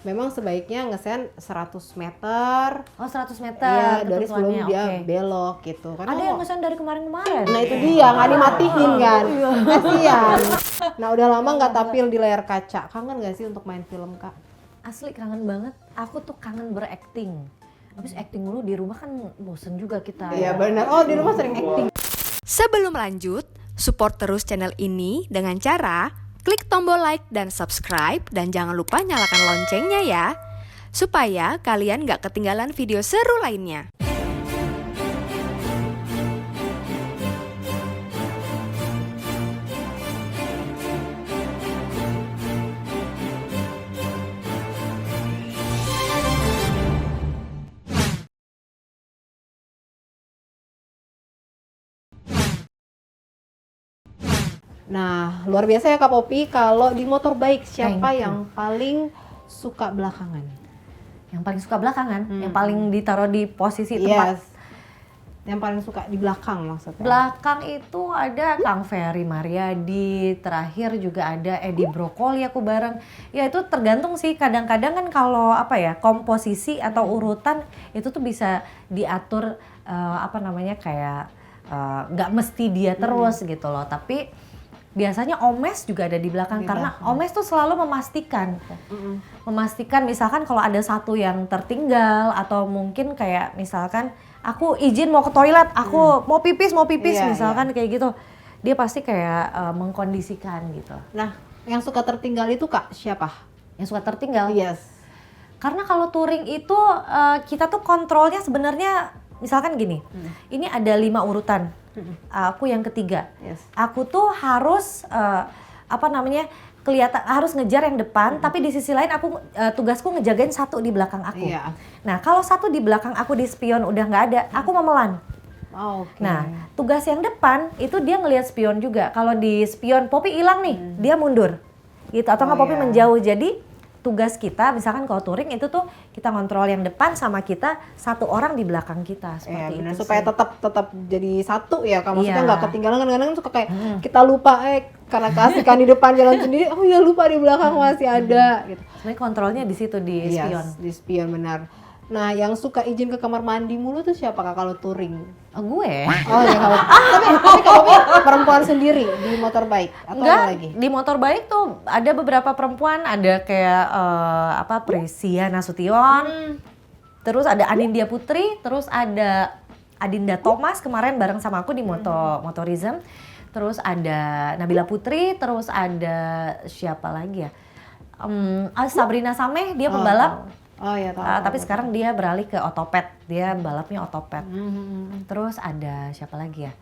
memang sebaiknya ngesen 100 meter. Oh 100 meter. Iya, dari sebelum ketentuannya, dia oke. belok gitu. Karena Ada yang ngesen dari kemarin-kemarin. nah itu dia, nggak dimatiin kan. Kasian. Nah udah lama nggak tampil di layar kaca. Kangen nggak sih untuk main film, Kak? Asli kangen banget. Aku tuh kangen berakting. Habis acting mulu di rumah kan bosen juga kita. Iya benar. Oh di rumah sering acting. Sebelum lanjut, support terus channel ini dengan cara klik tombol like dan subscribe dan jangan lupa nyalakan loncengnya ya, supaya kalian gak ketinggalan video seru lainnya. Nah luar biasa ya Kak Popi. Kalau di motorbike siapa Thank you. yang paling suka belakangan? Yang paling suka belakangan, yang paling ditaruh di posisi Yes. tempat Yang paling suka di belakang maksudnya. belakang itu ada Kang Ferry Mariadi, terakhir juga ada Edi Brokoli aku bareng. Ya itu tergantung sih, kadang-kadang kan kalau apa ya, komposisi atau urutan itu tuh bisa diatur apa namanya kayak nggak mesti dia terus gitu loh. Tapi biasanya Omes juga ada di belakang karena Omes tuh selalu memastikan. Memastikan misalkan kalau ada satu yang tertinggal atau mungkin kayak misalkan aku izin mau ke toilet, aku mau pipis Iya, misalkan kayak gitu. Dia pasti kayak mengkondisikan gitu. Nah yang suka tertinggal itu Kak siapa? Yang suka tertinggal. Yes. Karena kalau touring itu kita tuh kontrolnya sebenarnya misalkan gini. Ini ada 5 urutan. Aku yang ketiga. Yes. Aku tuh harus apa namanya? Kelihatan harus ngejar yang depan, tapi di sisi lain aku tugasku ngejagain satu di belakang aku. Iya. Nah, kalau satu di belakang aku di spion udah nggak ada, aku memelan. Oh, oke. Nah, tugas yang depan itu dia ngelihat spion juga. Kalau di spion Popi hilang nih, dia mundur. Gitu atau nggak Popi iya. menjauh. Jadi tugas kita misalkan kalau touring itu tuh kita kontrol yang depan sama kita satu orang di belakang kita Iya seperti benar itu supaya sih. tetap jadi satu ya Kak. Maksudnya Iya. nggak ketinggalan, kadang-kadang suka kayak kita lupa karena keasikan di depan jalan sendiri, oh ya lupa di belakang masih ada gitu. Sebenarnya kontrolnya di situ di Iya, spion. di spion benar. Nah, yang suka izin ke kamar mandi mulu tuh siapa Kak kalau touring? Oh, gue. Oh ya kalau tapi kalau perempuan sendiri di motorbike atau Enggak, apa lagi? di motorbike tuh ada beberapa perempuan, ada kayak apa Presia Nasution, terus ada Anindya Putri, terus ada Adinda Thomas kemarin bareng sama aku di Motorism, terus ada Nabila Putri, terus ada siapa lagi ya? Sabrina Sameh, dia pembalap. Oh ya tahu. Tapi sekarang dia beralih ke otopet, dia balapnya otopet. Terus ada siapa lagi ya?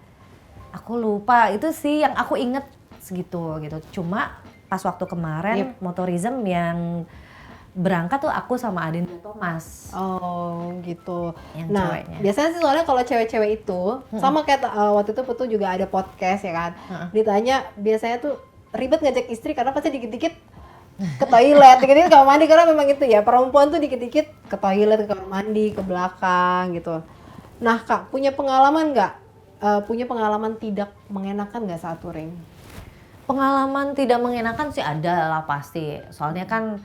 Aku lupa, itu sih yang aku inget segitu gitu. Cuma pas waktu kemarin Motorism yang berangkat tuh aku sama Adinda Thomas. Oh gitu. Yang Nah ceweknya. biasanya sih soalnya kalau cewek-cewek itu sama kayak waktu itu Putu juga ada podcast ya kan. Ditanya biasanya tuh ribet ngajak istri karena pasti dikit-dikit ke toilet, dikit-dikit ke kamar mandi karena memang itu ya perempuan tuh dikit-dikit ke toilet, ke kamar mandi, ke belakang gitu. Nah Kak punya pengalaman nggak? Punya pengalaman tidak mengenakan nggak saat touring? Pengalaman tidak mengenakan sih ada lah pasti. Soalnya kan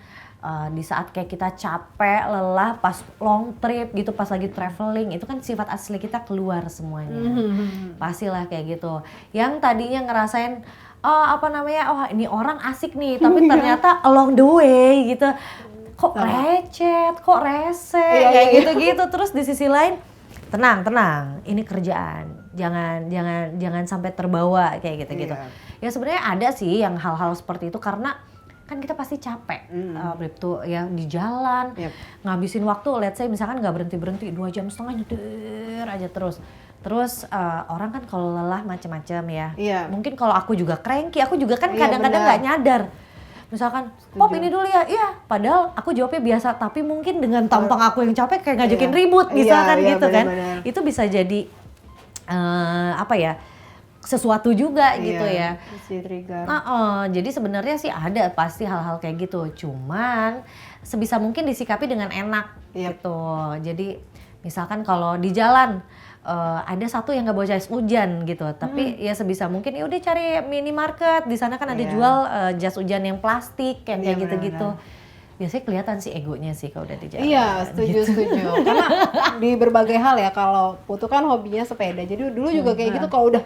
di saat kayak kita capek, lelah, pas long trip gitu, pas lagi traveling, itu kan sifat asli kita keluar semuanya. Pastilah kayak gitu. Yang tadinya ngerasain, apa namanya, oh ini orang asik nih, tapi ternyata along the way gitu. Kok recet, kok rese, kayak gitu-gitu. Terus di sisi lain, tenang, ini kerjaan. Jangan sampai terbawa kayak gitu-gitu. Ya sebenarnya ada sih yang hal-hal seperti itu karena kan kita pasti capek, Brip tuh ya di jalan, ngabisin waktu, let's say misalkan nggak berhenti 2,5 jam nyetir aja terus. Terus orang kan kalau lelah macam-macam ya. Mungkin kalau aku juga cranky, aku juga kan kadang-kadang nggak nyadar. Misalkan, Pop ini dulu ya, iya. Padahal aku jawabnya biasa, tapi mungkin dengan tampang aku yang capek kayak ngajakin ribut, misalkan gitu kan. Itu bisa jadi apa ya? Sesuatu juga gitu ya. Jadi sebenarnya sih ada pasti hal-hal kayak gitu. Cuman sebisa mungkin disikapi dengan enak gitu. Jadi misalkan kalau di jalan ada satu yang nggak bawa jas hujan gitu, tapi ya sebisa mungkin ya udah cari minimarket, di sana kan ada jual jas hujan yang plastik kayak gitu-gitu. biasanya kelihatan sih egonya sih kalau udah di jalan. Iya, setuju. Karena di berbagai hal ya, kalau Putu kan hobinya sepeda. Jadi dulu juga kayak gitu, kalau udah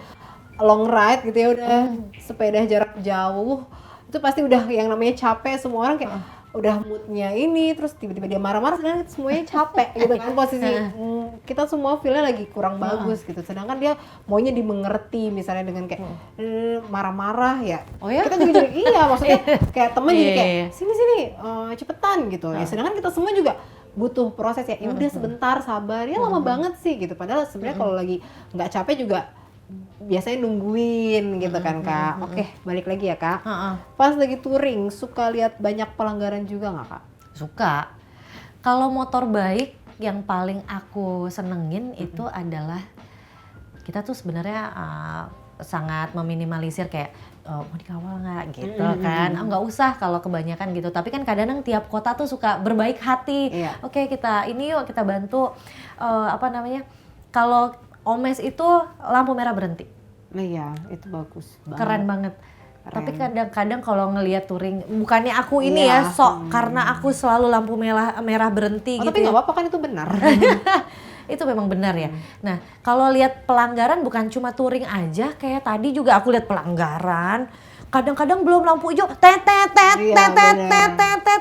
long ride gitu ya, udah sepeda jarak jauh, itu pasti udah yang namanya capek. Semua orang kayak udah moodnya ini, terus tiba-tiba dia marah-marah, sedangkan semuanya capek gitu kan, posisi kita semua feelnya lagi kurang bagus gitu, sedangkan dia maunya dimengerti misalnya dengan kayak marah-marah ya. Oh ya? Kita juga jadi iya, maksudnya kayak temen jadi kayak sini cepetan gitu ya, sedangkan kita semua juga butuh proses ya, udah sebentar sabar ya, lama banget sih gitu, padahal sebenarnya kalau lagi nggak capek juga biasanya nungguin gitu kan Kak. Oke, balik lagi ya Kak. Pas lagi touring suka lihat banyak pelanggaran juga nggak Kak? Suka. Kalau motor baik yang paling aku senengin itu adalah kita tuh sebenarnya sangat meminimalisir kayak mau dikawal nggak gitu kan. Nggak usah kalau kebanyakan gitu. Tapi kan kadang tiap kota tuh suka berbaik hati. Oke, kita ini yuk kita bantu kalau Omes itu lampu merah berhenti. Nah iya, itu bagus banget. Keren banget. Keren. Tapi kadang-kadang kalau ngelihat touring, bukannya aku ini ya sok karena aku selalu lampu merah berhenti gitu. Tapi nggak apa-apa kan, itu benar. Itu memang benar ya. Nah, kalau lihat pelanggaran bukan cuma touring aja, kayak tadi juga aku lihat pelanggaran. Kadang-kadang belum lampu hijau, tet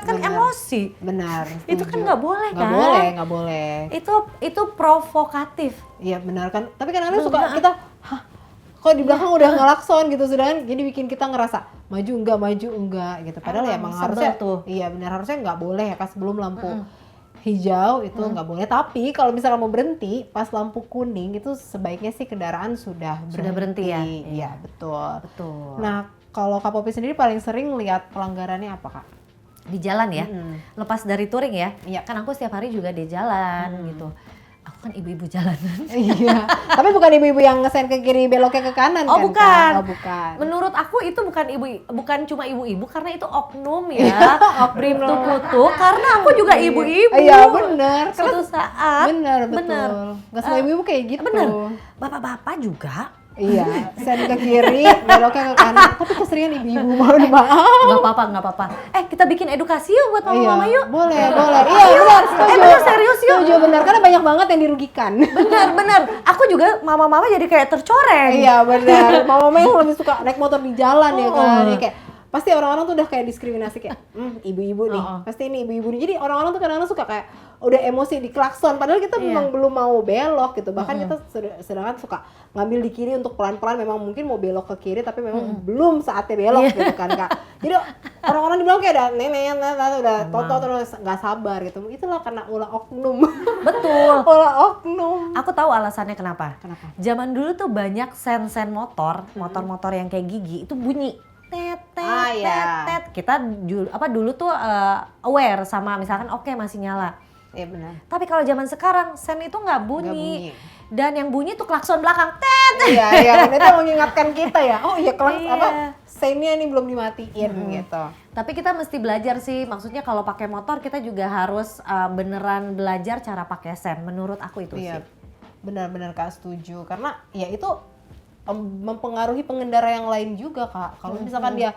kan emosi. Benar. Itu kan nggak boleh kan? Nggak boleh. Itu provokatif. Iya benar kan. Tapi kadang-kadang suka kita, kok di belakang udah ngelakson gitu, sedangkan jadi bikin kita ngerasa maju enggak gitu. Padahal ya emang harusnya tuh. Iya benar, harusnya nggak boleh ya pas sebelum lampu hijau itu nggak boleh. Tapi kalau misalnya mau berhenti pas lampu kuning itu sebaiknya sih kendaraan sudah berhenti ya. Iya betul. Betul. Nah kalau Kak Popi sendiri paling sering lihat pelanggarannya apa Kak? Di jalan ya. Lepas dari touring ya. Iya. Kan aku setiap hari juga di jalan gitu. Aku kan ibu-ibu jalanan. Iya. Tapi bukan ibu-ibu yang ngesen ke kiri beloknya ke kanan kan? Bukan. Kak? Oh bukan. Menurut aku itu bukan cuma ibu-ibu karena itu oknum ya. Bribtu Putu karena aku juga ibu-ibu. Iya benar. Suatu saat. Benar betul. Gak semua ibu-ibu kayak gitu. Benar. Bapak-bapak juga. Iya, sen ke kiri, beloknya ke kanan. Tapi keseringan ibu-ibu, mohon maaf. Nggak apa-apa. Kita bikin edukasi yuk buat mama-mama yuk. Boleh. Iya benar, setuju. Benar, serius yuk. Setuju benar, karena banyak banget yang dirugikan. Benar. Aku juga mama-mama jadi kayak tercoreng. Iya benar. Mama-mama yang lebih suka naik motor di jalan ya kan. Ya, kayak pasti orang-orang tuh udah kayak diskriminasi kayak ibu-ibu nih. Pasti ini ibu-ibu nih. Jadi orang-orang tuh kadang-kadang suka kayak udah emosi di klakson, padahal kita memang belum mau belok gitu. Bahkan kita sedangkan suka ngambil di kiri untuk pelan-pelan, memang mungkin mau belok ke kiri tapi memang belum saatnya belok gitu kan Kak. Jadi orang-orang di belakang kayak udah udah toto terus nggak sabar gitu. Itulah karena ulah oknum. Betul. Ulah oknum. Aku tahu alasannya kenapa. Kenapa? Zaman dulu tuh banyak sen-sen motor-motor yang kayak gigi itu bunyi. Tet. Kita dulu tuh aware sama misalkan masih nyala. Iya benar. Tapi kalau zaman sekarang sen itu nggak bunyi. Dan yang bunyi tuh klakson belakang. Tet. Iya. Itu mengingatkan kita ya. Oh iya sennya ini belum dimatiin gitu. Tapi kita mesti belajar sih. Maksudnya kalau pakai motor kita juga harus beneran belajar cara pakai sen. Menurut aku itu sih. Benar-benar Kak setuju. Karena ya itu mempengaruhi pengendara yang lain juga Kak. Kalau misalkan dia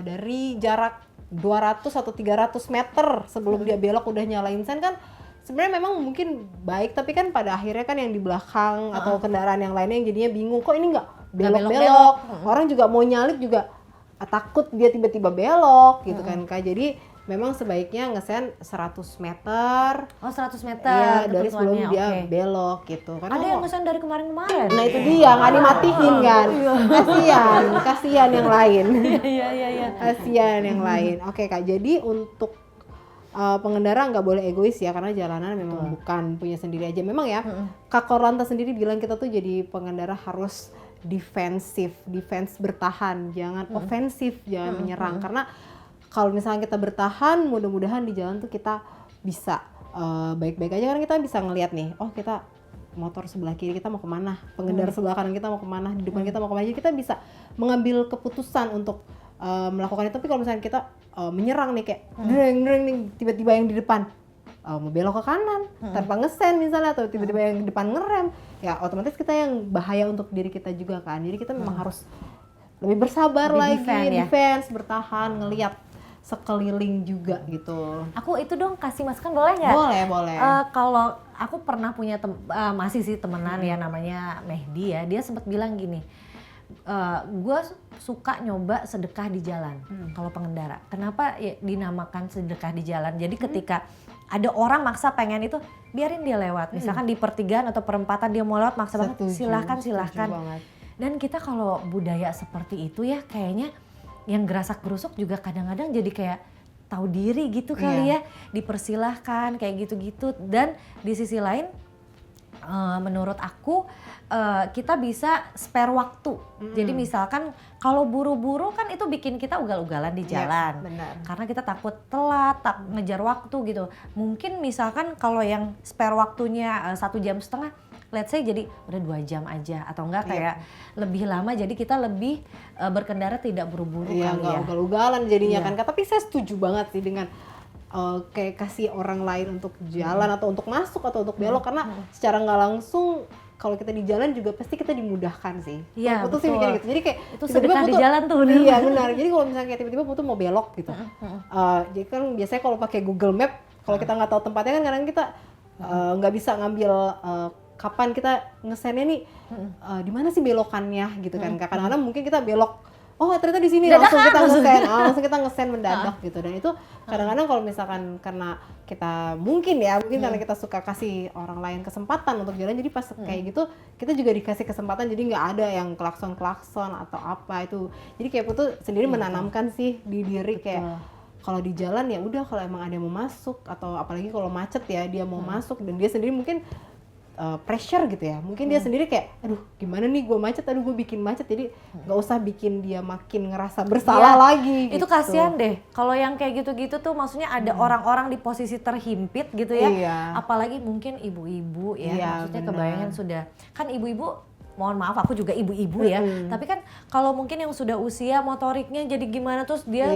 dari jarak 200 atau 300 meter sebelum dia belok udah nyalain sen kan sebenarnya memang mungkin baik, tapi kan pada akhirnya kan yang di belakang atau kendaraan yang lainnya yang jadinya bingung, kok ini nggak belok-belok. Orang juga mau nyalip juga takut dia tiba-tiba belok gitu kan Kak. Jadi memang sebaiknya ngesen 100 meter. Oh 100 meter. Iya, dari sebelum dia belok gitu. Karena ada yang ngesen dari kemarin-kemarin. Nah itu dia, nggak dimatiin kan. Kasihan yang lain. Iya. Kasihan yang lain. Oke Kak, jadi untuk pengendara nggak boleh egois ya, karena jalanan memang bukan punya sendiri aja. Memang ya, Kak Korlanta sendiri bilang kita tuh jadi pengendara harus defense bertahan, jangan ofensif, jangan menyerang. Karena kalau misalnya kita bertahan, mudah-mudahan di jalan tuh kita bisa baik-baik aja, karena kita bisa ngelihat nih, oh kita motor sebelah kiri kita mau kemana, pengendara sebelah kanan kita mau kemana, di depan kita mau kemana, kita bisa mengambil keputusan untuk melakukan itu. Tapi kalau misalnya kita menyerang nih kayak dreng nih, tiba-tiba yang di depan mau belok ke kanan tanpa ngesen misalnya, atau tiba-tiba yang di depan ngerem, ya otomatis kita yang bahaya untuk diri kita juga kan. Jadi kita memang harus lebih bersabar lagi, defense, bertahan, ngelihat sekeliling juga gitu. Aku itu dong kasih masukan boleh nggak? Boleh. Kalau aku pernah punya masih sih temenan ya namanya Mehdi ya, dia sempat bilang gini, gue suka nyoba sedekah di jalan kalau pengendara. Kenapa ya dinamakan sedekah di jalan? Jadi ketika ada orang maksa pengen itu, biarin dia lewat. Misalkan di pertigaan atau perempatan dia mau lewat maksa banget, silahkan. Dan kita kalau budaya seperti itu ya kayaknya yang gerasak gerusuk juga kadang-kadang jadi kayak tahu diri gitu kali ya, dipersilahkan kayak gitu-gitu. Dan di sisi lain menurut aku kita bisa spare waktu. Jadi misalkan kalau buru-buru kan itu bikin kita ugal-ugalan di jalan. Benar. Karena kita takut telat, ngejar waktu gitu. Mungkin misalkan kalau yang spare waktunya 1,5 jam, let's say jadi udah 2 jam aja atau enggak kayak lebih lama, jadi kita lebih berkendara tidak buru-buru kali ya. Iya, ugal-ugalan jadinya kan. Tapi saya setuju banget sih dengan kayak kasih orang lain untuk jalan atau untuk masuk atau untuk belok karena secara nggak langsung kalau kita di jalan juga pasti kita dimudahkan sih. Iya, Putu sih mikir gitu. Jadi kayak itu sedekah di jalan tuh. Iya benar. Jadi kalau misalnya kayak tiba-tiba Putu mau belok gitu. Jadi kan biasanya kalau pakai Google Map, kalau kita nggak tahu tempatnya kan kadang kita nggak bisa ngambil kapan kita ngesennya nih di mana sih belokannya gitu kan. Kadang-kadang mungkin kita belok, oh ternyata di sini langsung kita ngesen mendadak gitu. Dan itu kadang-kadang kalau misalkan karena kita mungkin karena kita suka kasih orang lain kesempatan untuk jalan, jadi pas kayak gitu kita juga dikasih kesempatan, jadi nggak ada yang klakson atau apa itu. Jadi kayak Putu sendiri menanamkan sih di diri kayak kalau di jalan ya udah, kalau emang ada yang mau masuk atau apalagi kalau macet ya dia mau masuk dan dia sendiri mungkin pressure gitu ya, mungkin dia sendiri kayak aduh gimana nih gue macet, gue bikin macet, jadi nggak usah bikin dia makin ngerasa bersalah lagi itu gitu. kasihan deh kalau yang kayak gitu-gitu tuh, maksudnya ada orang-orang di posisi terhimpit gitu ya, apalagi mungkin ibu-ibu ya, maksudnya kebayangan sudah kan ibu-ibu, mohon maaf aku juga ibu-ibu ya, tapi kan kalau mungkin yang sudah usia motoriknya jadi gimana, terus dia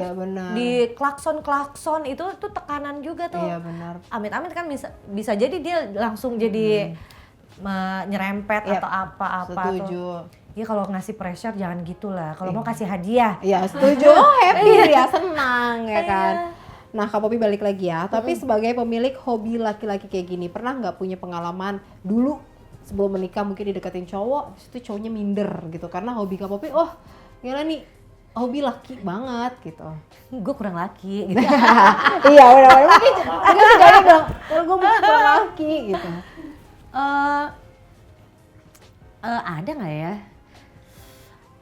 di klakson itu tuh tekanan juga tuh. Iya benar. Amit-amit kan bisa jadi dia langsung jadi nyerempet atau apa-apa. Setuju. Ya kalau ngasih pressure jangan gitulah. Kalau mau kasih hadiah. Iya setuju. Happy ya, senang ya kan. Nah Kak Popi balik lagi ya. Tapi sebagai pemilik hobi laki-laki kayak gini, pernah nggak punya pengalaman dulu sebelum menikah mungkin dideketin cowok, habis itu cowoknya minder gitu karena hobi Kak Popi, oh gila nih hobi laki banget gitu. Gue kurang laki gitu. Iya benar-benar. Mungkin juga bilang, kalau gue kurang laki gitu. Ada nggak ya?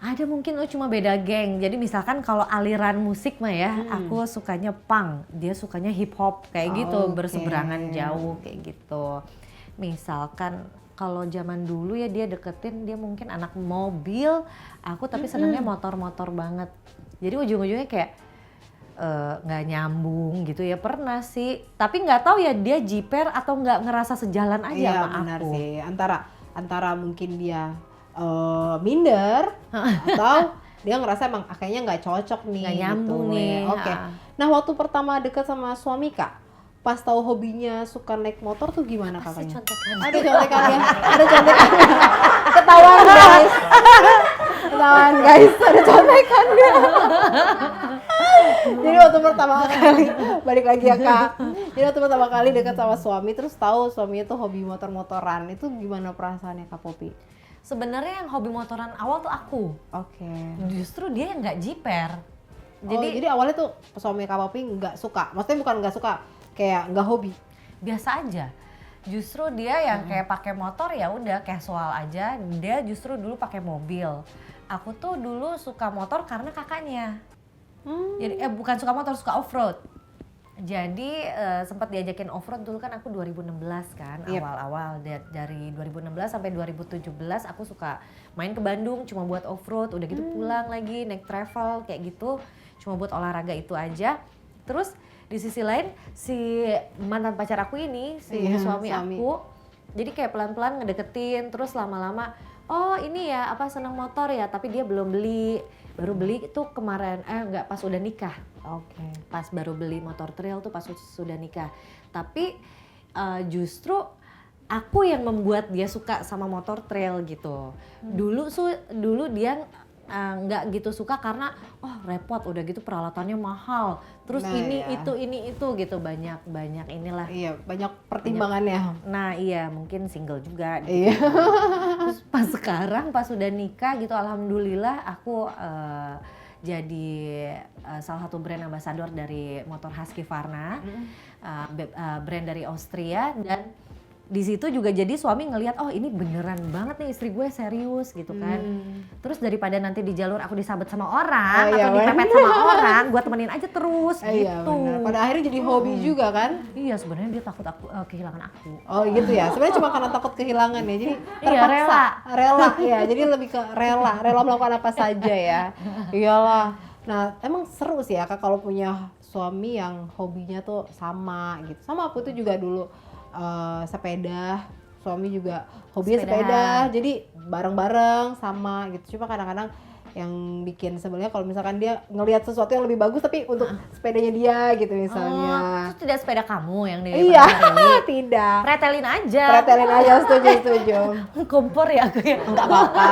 Ada mungkin cuma beda geng. Jadi misalkan kalau aliran musik mah ya, aku sukanya punk, dia sukanya hip hop kayak gitu, berseberangan jauh kayak gitu. Misalkan kalau zaman dulu ya dia deketin, dia mungkin anak mobil, aku tapi senangnya motor-motor banget. Jadi ujung-ujungnya kayak nggak nyambung gitu ya, pernah sih. Tapi nggak tahu ya dia jiper atau nggak ngerasa sejalan aja sama aku. Iya benar sih, antara mungkin dia minder atau dia ngerasa emang kayaknya nggak cocok nih, nggak nyambung gitu. nih. Oke. Nah waktu pertama deket sama suami Kak, pas tahu hobinya suka naik motor tuh gimana kakaknya? Ada contekannya, ketahuan guys, ada contekannya. Jadi waktu pertama kali, balik lagi ya Kak, jadi waktu pertama kali dekat sama suami terus tahu suaminya tuh hobi motor-motoran, itu gimana perasaannya Kak Popi? Sebenarnya yang hobi motoran awal tuh aku. Oke. Justru dia yang nggak jiper. Jadi awalnya tuh suami Kak Popi nggak suka, maksudnya bukan nggak suka, kayak nggak hobi. Biasa aja. Justru dia yang kayak pakai motor ya udah casual aja. Dia justru dulu pakai mobil. Aku tuh dulu suka motor karena kakaknya. Jadi bukan suka motor, suka off-road. Jadi sempat diajakin off-road dulu kan aku 2016 kan, awal-awal dari 2016 sampai 2017 aku suka main ke Bandung cuma buat off-road, udah gitu pulang lagi naik travel kayak gitu, cuma buat olahraga itu aja. Terus di sisi lain si mantan pacar aku ini, suami aku, jadi kayak pelan-pelan ngedeketin, terus lama-lama oh ini ya apa senang motor ya, tapi dia belum beli. Baru beli itu kemarin, pas udah nikah. Oke. Pas baru beli motor trail tuh pas sudah nikah. Tapi justru aku yang membuat dia suka sama motor trail gitu. Dulu dia nggak gitu suka karena repot, udah gitu peralatannya mahal, terus ini itu gitu, banyak inilah. Iya, banyak pertimbangannya. Nah iya, mungkin single juga. Iya. Terus pas sekarang pas udah nikah gitu, alhamdulillah aku jadi salah satu brand ambassador dari motor Husqvarna, brand dari Austria, dan di situ juga jadi suami ngelihat ini beneran banget nih istri gue serius gitu kan. Terus daripada nanti di jalur aku disabet sama orang atau dipepet sama orang, gue temenin aja terus gitu. Iya, benar. Pada akhirnya jadi hobi juga kan? Iya, sebenarnya dia takut aku kehilangan aku. Oh gitu ya, sebenarnya cuma karena takut kehilangan ya, jadi Iya, terpaksa, rela ya, jadi lebih ke rela melakukan apa saja ya. Iyalah. Nah, emang seru sih ya Kak kalau punya suami yang hobinya tuh sama gitu. Sama aku tuh juga dulu sepeda, suami juga hobinya sepeda, jadi bareng-bareng sama gitu. Cuma kadang-kadang yang bikin sebelnya kalau misalkan dia ngelihat sesuatu yang lebih bagus tapi untuk sepedanya dia gitu misalnya. Terus tidak sepeda kamu yang di Iya, tidak. Pretelin aja. Setuju. Kompor ya aku ya. Enggak apa-apa.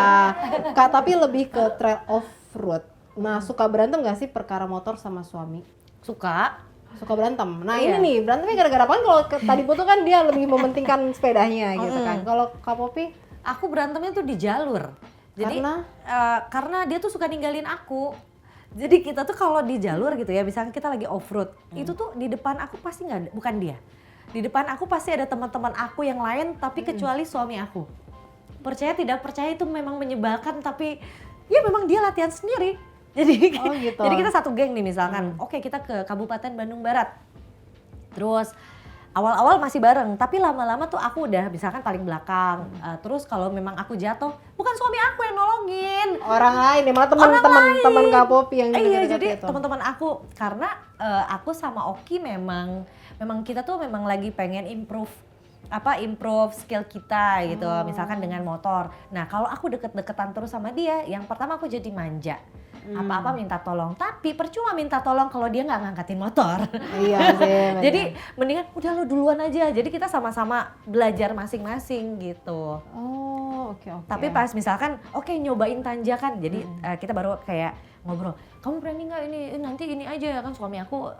Kak, tapi lebih ke trail off-road. Nah, suka berantem gak sih perkara motor sama suami? Suka berantem. Nah ini nih berantemnya gara-gara apa? Kalau tadi Putu kan dia lebih mementingkan sepedanya gitu kan. Kalau Kak Popi? Aku berantemnya tuh di jalur. Jadi karena dia tuh suka ninggalin aku. Jadi kita tuh kalau di jalur gitu ya, misalnya kita lagi off road, itu tuh di depan aku pasti nggak ada, bukan dia. Di depan aku pasti ada teman-teman aku yang lain, tapi kecuali suami aku. Percaya tidak percaya itu memang menyebalkan, tapi ya memang dia latihan sendiri. Jadi, gitu. Jadi kita satu geng nih misalkan, oke kita ke Kabupaten Bandung Barat. Terus awal-awal masih bareng, tapi lama-lama tuh aku udah misalkan paling belakang. Terus kalau memang aku jatuh, bukan suami aku yang nolongin. Orang lain, malah teman-teman Kak Popi yang iya, jadi teman-teman aku, karena aku sama Oki memang kita tuh memang lagi pengen improve skill kita gitu, misalkan dengan motor. Nah kalau aku deket-deketan terus sama dia, yang pertama aku jadi manja. Apa-apa minta tolong, tapi percuma minta tolong kalau dia nggak ngangkatin motor. Iya sih. Jadi mendingan udah lo duluan aja, jadi kita sama-sama belajar masing-masing gitu. Oh oke. Tapi pas misalkan nyobain tanjakan, jadi kita baru kayak ngobrol, kamu berani nggak ini, nanti ini aja kan, suami aku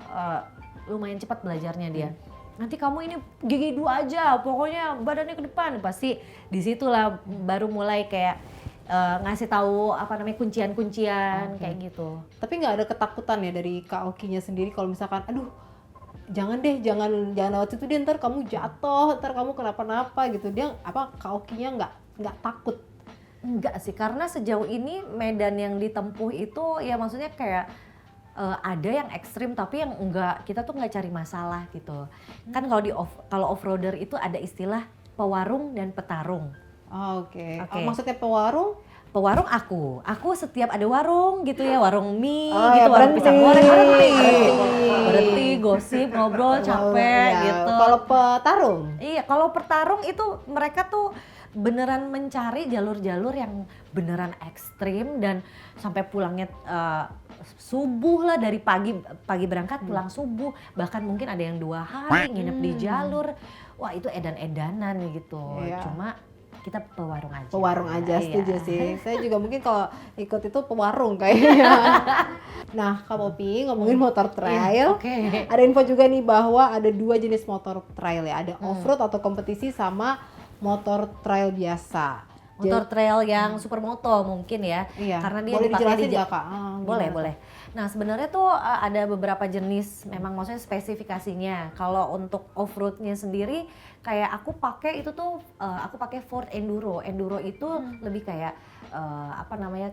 lumayan cepat belajarnya dia. Nanti kamu ini gigi 2 aja, pokoknya badannya ke depan. Pasti disitulah baru mulai kayak ngasih tahu kuncian-kuncian kayak gitu. Tapi nggak ada ketakutan ya dari Kak Okinya sendiri kalau misalkan, aduh jangan lewat situ deh, ntar kamu jatuh, ntar kamu kenapa-napa gitu. Dia Kak Okinya nggak takut? Enggak sih, karena sejauh ini medan yang ditempuh itu ya maksudnya kayak ada yang ekstrim tapi yang enggak, kita tuh nggak cari masalah gitu. Kan kalau off-roader itu ada istilah pewarung dan petarung. Oke. Maksudnya pewarung? Pewarung aku setiap ada warung gitu ya, warung mie gitu, warung pisang goreng berhenti gosip, ngobrol, capek gitu. Kalau petarung? Iya, kalau petarung itu mereka tuh beneran mencari jalur-jalur yang beneran ekstrim dan sampai pulangnya subuh lah, dari pagi berangkat pulang subuh, bahkan mungkin ada yang 2 hari nginep di jalur. Wah itu edan-edanan gitu. Cuma kita pewarung aja. Setuju sih. Saya juga mungkin kalau ikut itu pewarung kayaknya. Nah Kak Popi, ngomongin motor trail, ada info juga nih bahwa ada 2 jenis motor trail ya, ada off-road atau kompetisi sama motor trail biasa. Motor trail yang supermoto mungkin ya, karena dia boleh dipakai dijelasin nggak Kak? Boleh. Nah sebenarnya tuh ada beberapa jenis, memang maksudnya spesifikasinya. Kalau untuk off-roadnya sendiri, kayak aku pakai itu tuh, aku pakai Ford Enduro. Enduro itu lebih kayak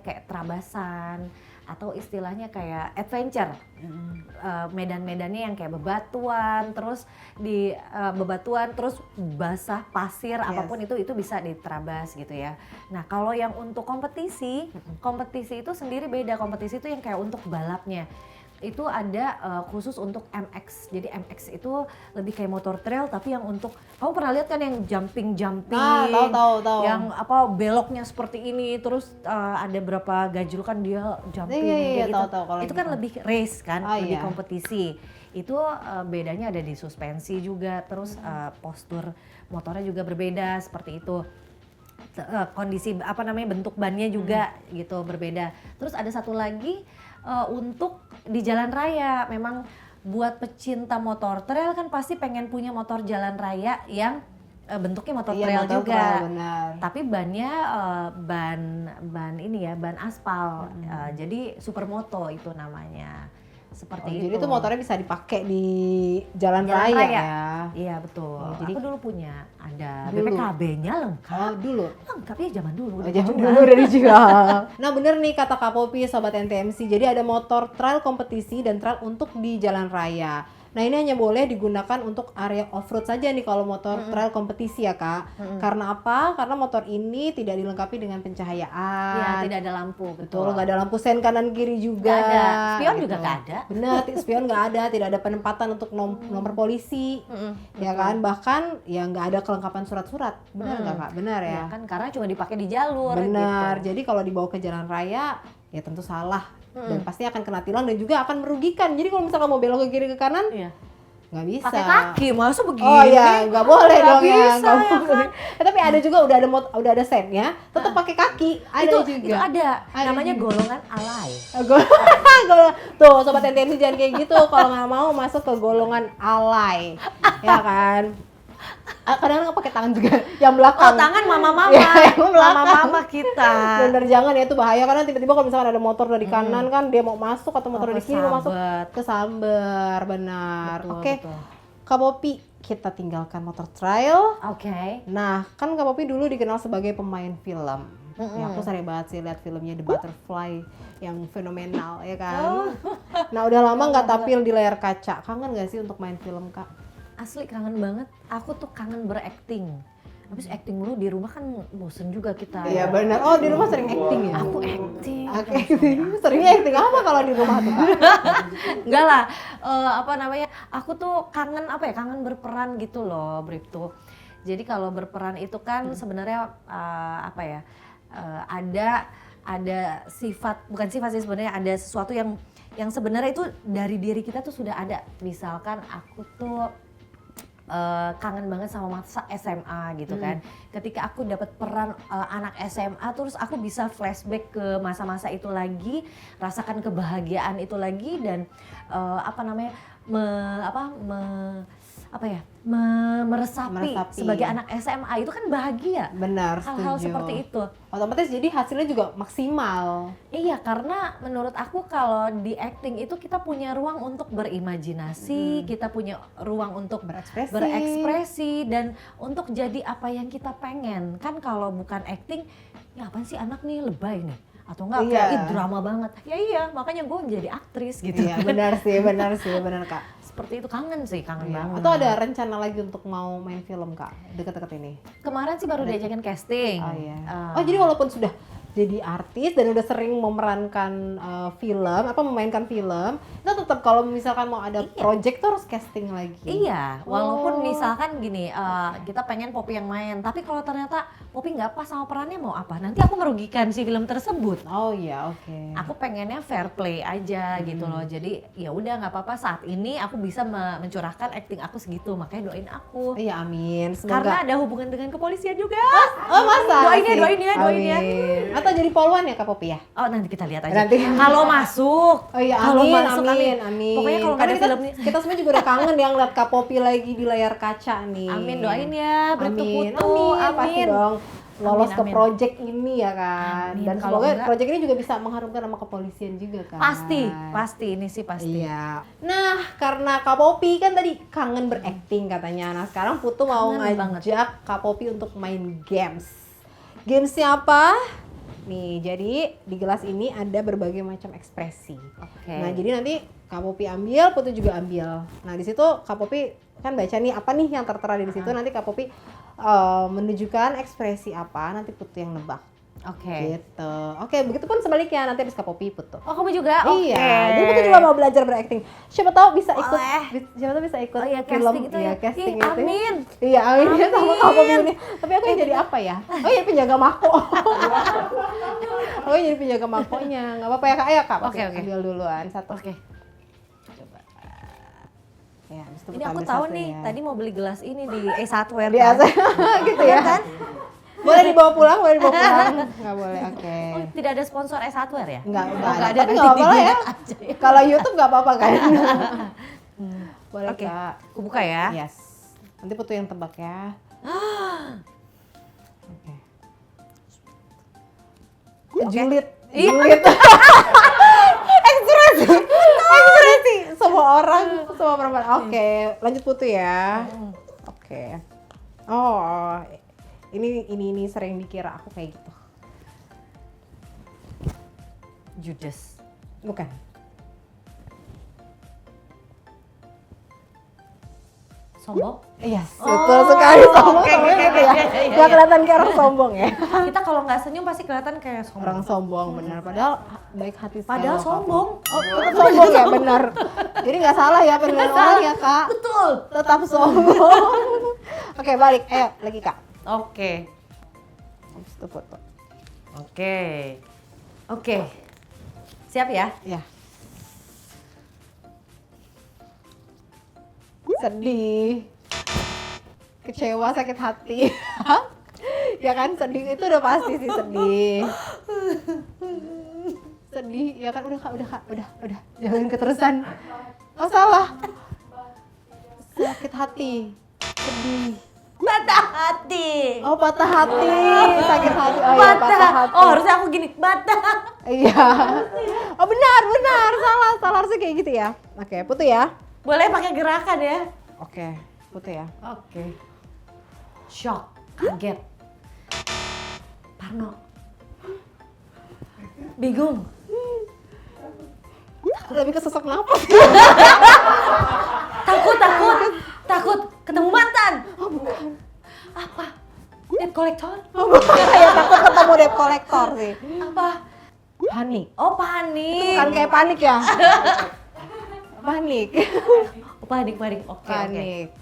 kayak terabasan atau istilahnya kayak adventure. Medan-medannya yang kayak bebatuan, terus bebatuan terus basah, pasir, apapun itu bisa diterabas gitu ya. Nah kalau yang untuk kompetisi itu sendiri beda. Kompetisi itu yang kayak untuk balapnya itu ada khusus untuk MX. Jadi MX itu lebih kayak motor trail tapi yang untuk, kamu pernah lihat kan yang jumping tahu. yang beloknya seperti ini, terus ada berapa gajul kan dia jumping gitu. Tahu, itu kan lebih race kan, lebih kompetisi. Itu bedanya ada di suspensi juga, terus postur motornya juga berbeda seperti itu. kondisi bentuk bannya juga gitu berbeda. Terus ada satu lagi untuk di jalan raya, memang buat pecinta motor trail kan pasti pengen punya motor jalan raya yang bentuknya motor trail motor juga. trail, benar. Tapi bannya ban aspal. Jadi supermoto itu namanya. Seperti itu. Jadi itu motornya bisa dipakai di jalan raya ya. Iya betul. Jadi aku dulu punya, ada dulu. BPKB-nya lengkap. Oh, dulu. Lengkap ya zaman dulu. Zaman dulu udah dijual. Nah bener nih kata Kak Popi, Sobat NTMC. Jadi ada motor trail kompetisi dan trail untuk di jalan raya. Nah ini hanya boleh digunakan untuk area off-road saja nih kalau motor trail kompetisi ya Kak. Karena apa? Karena motor ini tidak dilengkapi dengan pencahayaan. Iya, tidak ada lampu. Betul, nggak ada lampu sen kanan kiri juga. Nggak ada. Spion gitu. juga nggak ada. Bener, spion nggak ada, tidak ada penempatan untuk nomor polisi. Ya kan? Bahkan ya nggak ada kelengkapan surat-surat. Benar nggak Kak? Benar ya? Ya kan karena cuma dipakai di jalur. Benar. Gitu. Jadi kalau dibawa ke jalan raya ya tentu salah. Dan pasti akan kena tilang dan juga akan merugikan. Jadi kalau misalkan mau belok ke kiri ke kanan, Iya. nggak bisa. Pakai kaki, masa begini? Oh iya, nggak boleh Nggak dong ya. bisa, Nggak ya boleh. Tapi ada juga udah ada sennya, tetap pakai kaki. Ada Itu juga. ada. Ada Namanya juga. golongan alay. Tuh sobat NTMC jangan kayak gitu kalau nggak mau masuk ke golongan alay, ya kan? Kadang-kadang pakai tangan juga yang belakang. Oh, tangan mama-mama. Ya, yang belakang. Mama-mama kita. Bener, jangan ya, itu bahaya karena tiba-tiba kalau misalkan ada motor dari kanan kan dia mau masuk atau motor dari kiri mau masuk kesamber, benar. Betul, Oke. betul. Kak Popi, kita tinggalkan motor trail. Oke. Nah, kan Kak Popi dulu dikenal sebagai pemain film. Ya, aku sering banget sih lihat filmnya The Butterfly yang fenomenal, ya kan? Nah, udah lama nggak tampil di layar kaca. Kangen nggak sih untuk main film, Kak? Asli kangen banget. Aku tuh kangen berakting. Habis acting mulu di rumah kan bosen juga kita. Iya benar. Oh, di rumah sering acting ya? Aku acting. Oke, seringnya acting apa kalau di rumah tuh, Kak? Enggak lah, aku tuh kangen kangen berperan gitu loh, Bripto. Jadi kalau berperan itu kan sebenarnya ada sifat, bukan sifat sih sebenarnya, ada sesuatu yang sebenarnya itu dari diri kita tuh sudah ada. Misalkan aku tuh kangen banget sama masa SMA gitu kan. Ketika aku dapat peran anak SMA, terus aku bisa flashback ke masa-masa itu lagi, rasakan kebahagiaan itu lagi, dan meresapi sebagai anak SMA itu kan bahagia. Benar, hal-hal setuju. seperti itu. Otomatis jadi hasilnya juga maksimal. Iya, karena menurut aku kalau di acting itu kita punya ruang untuk berimajinasi, kita punya ruang untuk berekspresi dan untuk jadi apa yang kita pengen. Kan kalau bukan acting, ya apaan sih anak nih, lebay nih. Atau enggak kayak drama banget. Ya iya, makanya gue jadi aktris gitu. Iya, benar Kak. Seperti itu, kangen banget. Atau ada rencana lagi untuk mau main film, Kak, deket-deket ini? Kemarin sih baru diajakin casting. Oh iya. Jadi walaupun sudah jadi artis dan udah sering memerankan memainkan film, itu tetap kalau misalkan mau ada project tuh harus casting lagi. Iya, walaupun misalkan gini, kita pengen Popi yang main, tapi kalau ternyata Popi nggak pas sama perannya, mau apa? Nanti aku merugikan si film tersebut. Oh iya, oke. Aku pengennya fair play aja gitu loh. Jadi ya udah nggak apa-apa, saat ini aku bisa mencurahkan acting aku segitu, makanya doain aku. Iya, amin. Semoga. Karena ada hubungan dengan kepolisian juga. Oh masa? Doain ya. Atau jadi polwan ya Kak Popi ya? Oh nanti kita lihat aja. Nanti. Kalau masuk. Oh iya, kalau amin, masuk, amin. Pokoknya kalau nggak ada filmnya. Kita semua juga udah kangen yang lihat Kak Popi lagi di layar kaca nih. Amin, doain ya, Bripto Putu. Pasti dong. Lolos ke Amin. project ini ya kan. Amin. Dan Kalau semoga enggak, project ini juga bisa mengharumkan nama kepolisian juga kan. Pasti ini sih pasti. Iya. Nah, karena Kak Popi kan tadi kangen berakting katanya. Nah, sekarang Putu mau ngajak Kak Popi untuk main games. Gamesnya apa? Nih, jadi di gelas ini ada berbagai macam ekspresi. Oke. Nah, jadi nanti Kak Popi ambil, Putu juga ambil. Nah, di situ Kak Popi kan baca nih apa nih yang tertera di situ. Nanti Kak Popi menunjukkan ekspresi apa, nanti Putu yang nebak. Oke. Gitu. Oke, begitu pun sebaliknya, nanti habis Kak Popi Putu. Oh, kamu juga? Oke. Iya, jadi Putu juga mau belajar berakting. Siapa tahu bisa ikut. Boleh. Siapa tahu bisa ikut Oh iya, film casting itu ya. casting Ih, itu. amin. Iya, amin ya sama Kak Popi ini. Tapi aku yang jadi apa ya? Oh iya, penjaga mako. Oh jadi penjaga makonya. Enggak apa-apa ya Kak. Ayo Kak, Oke. ambil duluan satu. Oke. Coba. Ya, habis itu Ini Putu aku ambil tahu satu nih, ya. tadi mau beli gelas ini di Hardware Biasa kan? gitu ya. Kan? Boleh dibawa pulang, boleh dibawa pulang. Nggak boleh, oke. Oh, tidak ada sponsor S1R ya? Nggak ada. ada, Tapi nanti nggak apa-apa lah ya. digunakan aja ya. Kalau YouTube nggak apa-apa kan? Boleh Oke, Kak. aku buka ya. Yes. Nanti Putu yang tebak ya. Oke. Julid. Iya. Julid. Ekspresi. Semua orang, semua perempuan. Oke, lanjut Putu ya. Oke. Oh, ini sering dikira aku kayak gitu. Judas. Bukan. Sombong? Yes, betul sekali sombong. oke, Sombong oke, gitu ya. iya, iya, Nggak iya. kelihatan kayak orang sombong ya. Kita kalau nggak senyum pasti kelihatan kayak sombong. Orang sombong benar. Padahal baik hati sekali. Padahal loh, Kak. sombong. Oh, tetap sombong ya benar. Jadi nggak salah ya penilaian orang ya Kak. Betul. Tetap sombong. Oke balik. Ayo lagi Kak. Oke. Habis itu foto. Oke. Oke. Siap ya? Ya. Sedih. Kecewa, sakit hati. Ya kan sedih itu udah pasti sih sedih. Sedih ya kan udah Kak, udah. Jangan keterusan. Oh salah. Sakit hati. Sedih. Patah hati. Oh patah hati, sakit hati. Oh iya patah hati. Oh harusnya aku gini. Patah. Iya. Oh benar. Salah harusnya kayak gitu ya. Oke, Putu ya. Boleh pakai gerakan ya? Oke, Putu ya. Oke. Shock. Kaget. Parno. Bingung. Lebih ke sesak napas. Takut ketemu mantan. Oh bukan. Apa? Debt collector? Oh bukan. Ya takut ketemu debt collector sih. Apa? Panik. Oh panik. Bukan kayak panik ya. Panik. Oh, panik. Oke. Panik.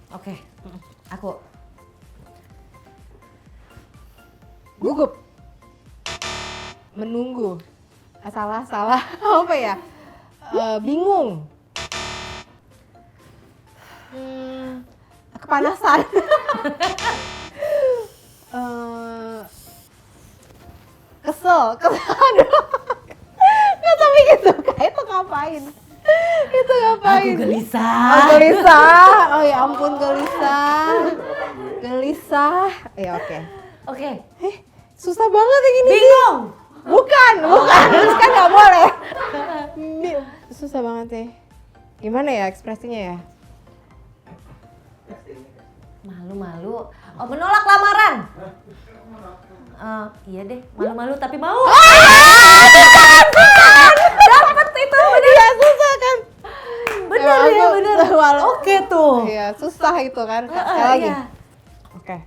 Oke. Aku. Gugup. Menunggu. Salah. Apa ya? Bingung. Kepanasan. Kesel. Aduh. Nggak sampai gitu. Kayak itu ngapain? Aku gelisah. Oh gelisah. Oh ya ampun gelisah. Ya oke. Oke. Susah banget yang ini. Bingung. Bukan. Terus kan nggak boleh. Susah banget ya. Gimana ya ekspresinya ya? Malu-malu. Oh menolak lamaran. Iya deh. Malu-malu tapi mau. Dapat itu bener. Iya susah kan. Bener ya bener. Oke tuh. Iya susah itu kan. Sekali lagi. Iya. Oke.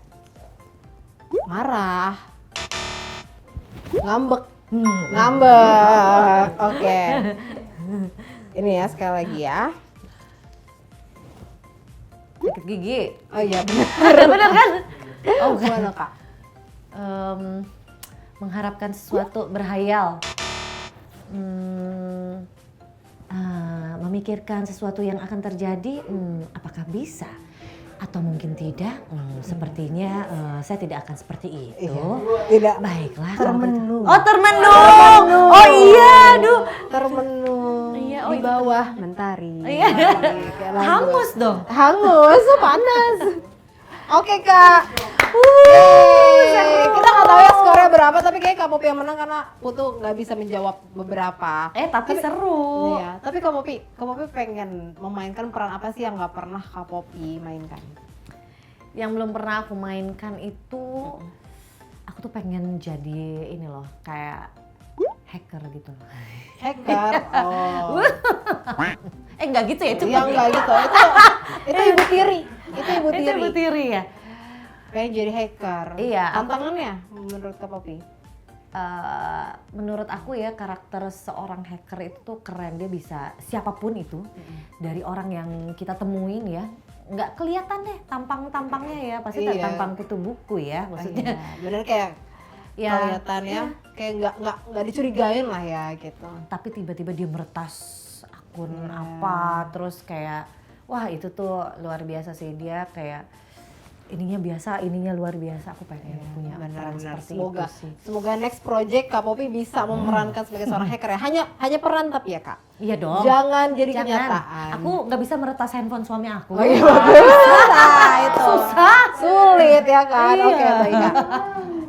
Marah. Ngambek. Ngambek. Oke. Ini ya sekali lagi ya. Sakit gigi. Oh iya benar. Bener kan? Oh gimana Kak? Mengharapkan sesuatu berhayal. Memikirkan sesuatu yang akan terjadi, apakah bisa? Atau mungkin tidak? Sepertinya saya tidak akan seperti itu. Iya, tidak. Baiklah. Termenung. Oh termenung. Oh iya, aduh. Termenung. Iya, Di bawah mentari. Iya. Kayak lagu. Hangus dong. Hangus, panas. Oke Kak. Yeay. Kita nggak tahu ya skornya berapa, tapi kayak Kak Popi yang menang karena Putu nggak bisa menjawab beberapa. Tapi seru. Iya, tapi Kak Popi pengen memainkan peran apa sih yang nggak pernah Kak Popi mainkan? Yang belum pernah aku mainkan itu, aku tuh pengen jadi ini loh, kayak hacker gitu. Hacker. Oh. Enggak gitu ya, itu Iya nggak gitu. Itu ibu tiri. Itu ibu itu tiri. ibu tiri ya. Pengen jadi hacker. Iya, Tantangannya menurut Kak Popi? Menurut aku ya karakter seorang hacker itu tuh keren, dia bisa siapapun itu dari orang yang kita temuin ya, nggak kelihatan deh tampangnya ya, pasti Iya. tampang kutu buku ya maksudnya. Iya, bener kayak Ya, kelihatannya kayak nggak dicurigain lah ya gitu. tapi tiba-tiba dia meretas akun apa, terus kayak wah itu tuh luar biasa sih, dia kayak ininya biasa, ininya luar biasa. Aku pengen punya peran seperti Semoga itu sih. semoga next project Kak Popi bisa memerankan sebagai seorang hacker ya. Hanya peran tapi ya Kak. Iya dong. Jangan jadi kenyataan. Aku nggak bisa meretas handphone suami aku. Oh iya susah itu. Susah. Sulit ya kan. Iya. Oke baik Kak.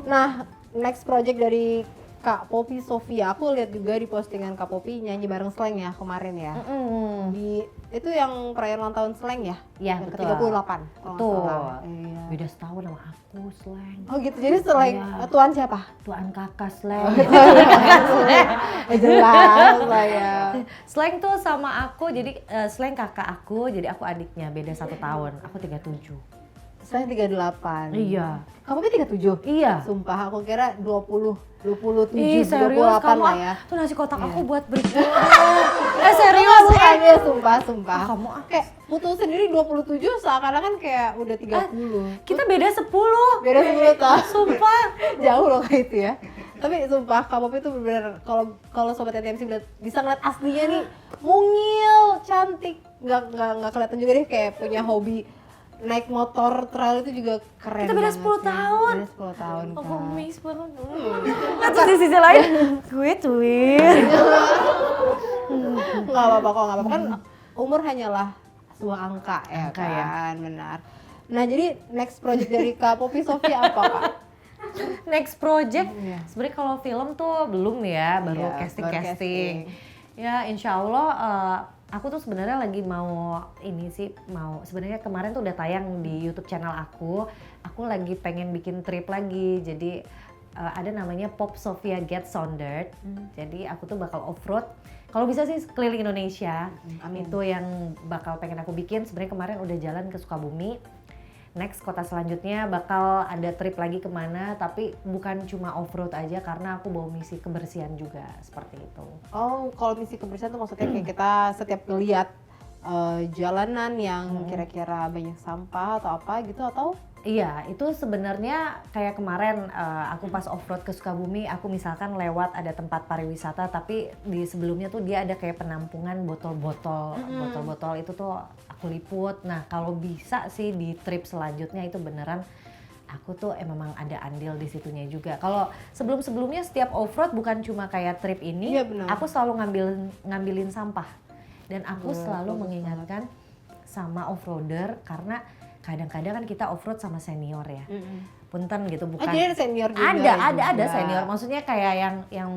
Nah, next project dari Kak Popi Sofia, aku lihat juga di postingan Kak Popi nyanyi bareng Slank ya kemarin ya. Di itu yang perayaan ulang tahun Slank ya? Iya, Yang betul. ke-38. kalau nggak Betul. salah. Iya. Beda setahun sama aku, Slank. Oh gitu. Jadi Slank Iya. tuan siapa? Tuan kakak Slank. Jelas lah ya. Slank tuh sama aku, jadi Slank kakak aku, jadi aku adiknya, beda 1 tahun. Aku 37. Slank 38. Iya. Kak Popi 37? Iya. Sumpah aku kira 27, Ih, serius 28 kamu? lah ya. Tuh nasi kotak Iya. aku buat berikutnya. Serius? Bukannya sumpah. Kamu Kayak putus sendiri 27 seakan-akan kayak udah 30. kita beda 10. Beda 10 tahun. Sumpah. Jauh loh kayak itu ya. Tapi sumpah Kak Popi itu bener-bener kalau sobat TTMC bisa ngeliat aslinya nih mungil, cantik. Nggak kelihatan juga deh kayak punya hobi naik motor trail itu juga keren. Kita beda banget 10 sih. tahun. Beda 10 tahun. Aku Kak. amazed banget. Nah, terus di sisi lain, gue twin. Nggak apa-apa kok, nggak apa-apa kan umur hanyalah sebuah angka ya Angka, ya. kan, benar. Nah jadi next project dari Kak Popi Sofia apa Kak? Next project, Iya. sebenarnya kalau film tuh belum nih ya, baru Iya, casting. baru casting. Ya insya Allah aku tuh sebenarnya lagi mau ini sih, mau sebenarnya kemarin tuh udah tayang di YouTube channel aku lagi pengen bikin trip lagi, jadi ada namanya Pop Sofia Get Sounded. Jadi aku tuh bakal off-road, kalau bisa sih keliling Indonesia. Amin. Itu yang bakal pengen aku bikin. Sebenarnya kemarin udah jalan ke Sukabumi. Next kota selanjutnya bakal ada trip lagi kemana, tapi bukan cuma off-road aja karena aku bawa misi kebersihan juga, seperti itu. Oh kalau misi kebersihan tuh maksudnya kayak kita setiap ngeliat jalanan yang kira-kira banyak sampah atau apa gitu atau? Iya, itu sebenarnya kayak kemarin aku pas off-road ke Sukabumi, aku misalkan lewat ada tempat pariwisata, tapi di sebelumnya tuh dia ada kayak penampungan botol-botol. Botol-botol itu tuh aku liput. Nah, kalau bisa sih di trip selanjutnya itu beneran aku tuh memang ada andil di situnya juga. Kalau sebelum-sebelumnya setiap off-road bukan cuma kayak trip ini, Iya, benar. aku selalu ngambilin sampah. Dan aku Betul, selalu bagus mengingatkan sama off-roader karena kadang-kadang kan kita off-road sama senior ya. Punten gitu, bukan. Jadi ada senior juga. Ada senior. Maksudnya kayak yang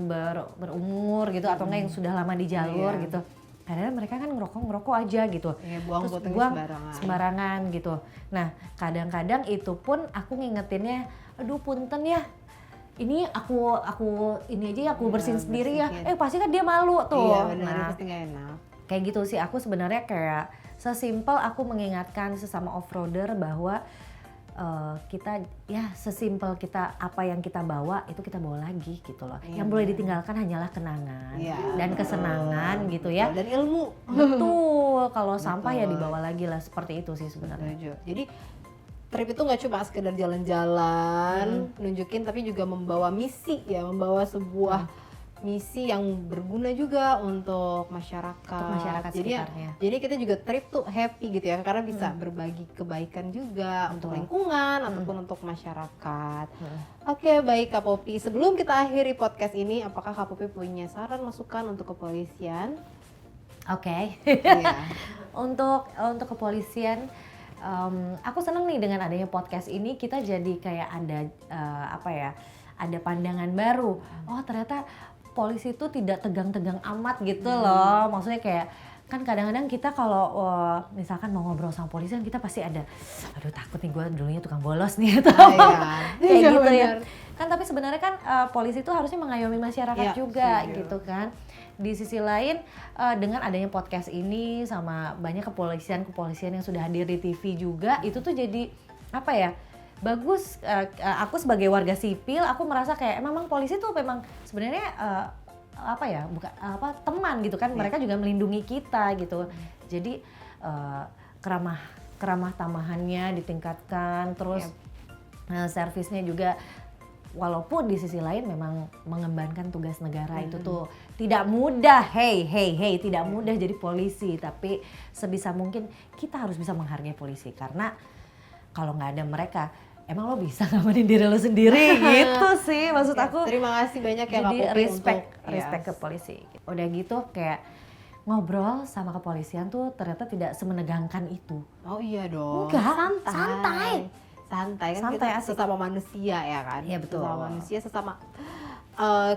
berumur gitu atau enggak yang sudah lama di jalur Iya. gitu. Kadang mereka kan ngerokok aja gitu. Iya, buang Terus botolnya buang sembarangan. sembarangan gitu. Nah, kadang-kadang itu pun aku ngingetinnya, aduh punten ya. Ini aku ini aja ya aku Iya, bersihin sendiri ya. bersihin. Pasti kan dia malu tuh. Iya benar, Nah, pasti nggak enak. kayak gitu sih, aku sebenarnya kayak sesimpel aku mengingatkan sesama off-roader bahwa kita ya sesimpel kita apa yang kita bawa itu kita bawa lagi gitu loh. Iya, Yang boleh ditinggalkan hanyalah kenangan Iya, dan kesenangan gitu ya. Dan ilmu. Betul, kalau sampah ya Betul. dibawa lagi lah, seperti itu sih sebenarnya. Setuju. Jadi trip itu nggak cuma sekedar jalan-jalan, nunjukin, tapi juga membawa misi ya, membawa sebuah misi yang berguna juga untuk masyarakat. Untuk masyarakat Jadi ya, sekitarnya. jadi kita juga trip tuh happy gitu ya, karena bisa berbagi kebaikan juga untuk lingkungan ataupun untuk masyarakat. Oke, baik Kak Popi. Sebelum kita akhiri podcast ini, apakah Kak Popi punya saran masukan untuk kepolisian? Oke. Iya. Untuk kepolisian, aku seneng nih dengan adanya podcast ini, kita jadi kayak ada ada pandangan baru. Oh ternyata polisi itu tidak tegang-tegang amat gitu loh. Maksudnya kayak kan kadang-kadang kita kalau misalkan mau ngobrol sama polisi kan kita pasti ada, aduh takut nih gue dulunya tukang bolos nih atau kayak Iya, gitu ya. benar. Kan tapi sebenarnya kan polisi itu harusnya mengayomi masyarakat Iya, juga setuju. gitu kan. Di sisi lain dengan adanya podcast ini sama banyak kepolisian yang sudah hadir di TV juga, itu tuh jadi apa ya, bagus. Aku sebagai warga sipil aku merasa kayak memang polisi tuh memang sebenarnya teman gitu kan. Mereka juga melindungi kita gitu. Jadi keramah tamahannya ditingkatkan, terus servisnya juga. Walaupun di sisi lain memang mengembankan tugas negara itu tuh tidak mudah, tidak mudah jadi polisi, tapi sebisa mungkin kita harus bisa menghargai polisi karena kalau nggak ada mereka, emang lo bisa ngamanin diri lo sendiri gitu sih maksud aku. Terima kasih banyak ya Kak Jadi Popi respect ke polisi. Udah gitu kayak ngobrol sama kepolisian tuh ternyata tidak semenegangkan itu. Oh iya dong. Enggak, santai kan Santai, kita asik. sesama manusia ya kan. Iya, betul. Sesama manusia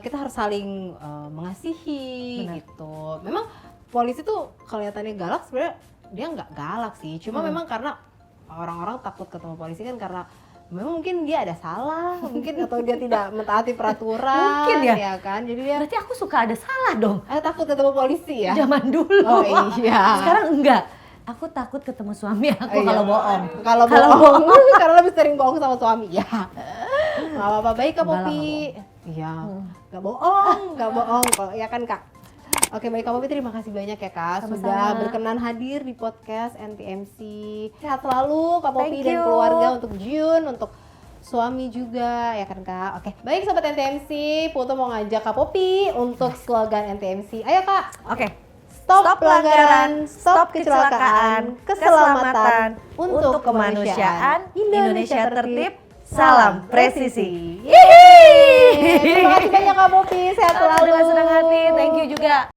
kita harus saling mengasihi Benar. gitu. Memang polisi tuh kelihatannya galak, sebenarnya dia nggak galak sih. Cuma memang karena orang-orang takut ketemu polisi kan karena memang mungkin dia ada salah, mungkin atau dia tidak mentaati peraturan, Mungkin ya. kan. Jadi dia Berarti aku suka ada salah dong. takut ketemu polisi ya. Zaman dulu. Oh iya. Sekarang enggak. Aku takut ketemu suami aku Iya. kalau bohong. Kalau bohong, karena lebih sering bohong sama suami ya. Nggak apa-apa, baik Kak Enggak lah, Popi. Iya, nggak bohong kok, ya kan Kak. Oke baik Kak Popi, terima kasih banyak ya Kak Sama-sama. sudah berkenan hadir di podcast NTMC. Sehat selalu Kak Popi Thank dan you. keluarga, untuk Jun, untuk suami juga ya kan Kak. Oke baik Sobat NTMC, Putu mau ngajak Kak Popi untuk slogan NTMC. Ayo Kak. Oke. Stop pelanggaran, stop kecelakaan, keselamatan untuk kemanusiaan. Indonesia tertib, salam presisi. Yeay. Terima kasih banyak Kak Popi, sehat selalu. Dengan senang hati. Thank you juga.